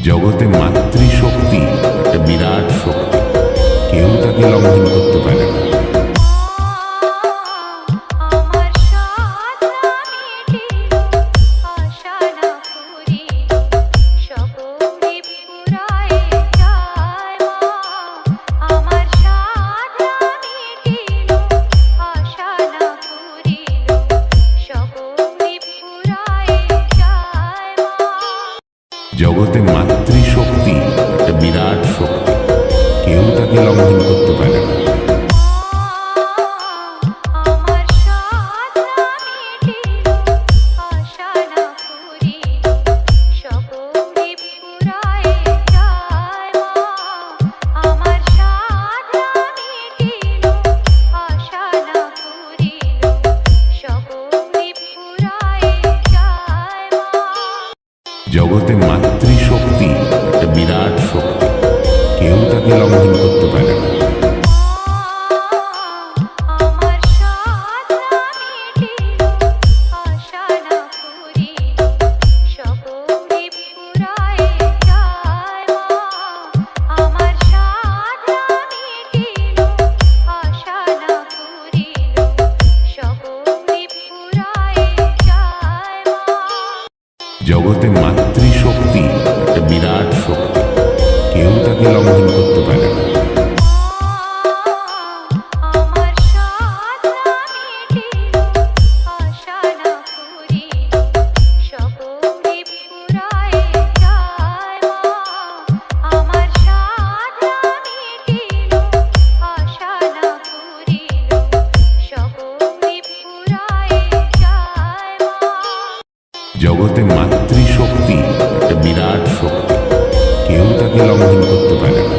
জগতে মাতৃশক্তি একটা বিরাট শক্তি, কেউ তাকে লঙ্ঘন করতে পারে না। জগতে মাতৃশক্তি একটা বিরাট শক্তি, কেউ তাকে লঙ্ঘন করতে পারে না। জগতে মাতৃশক্তি একটা বিরাট শক্তি, কেউ তাকে লঙ্ঘন করতে পারে না। জগতে মাতৃশক্তি একটা বিরাট শক্তি, কেউ তাকে লঙ্ঘন করতে পারে না। জগতে মাতৃশক্তি একটা বিরাট শক্তি, কেউ তাকে লঙ্ঘন করতে পারে না।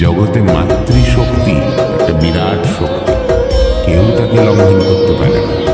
জগতে মাতৃশক্তি একটা বিরাট শক্তি, কেউ তাকে লঙ্ঘন করতে পারে না।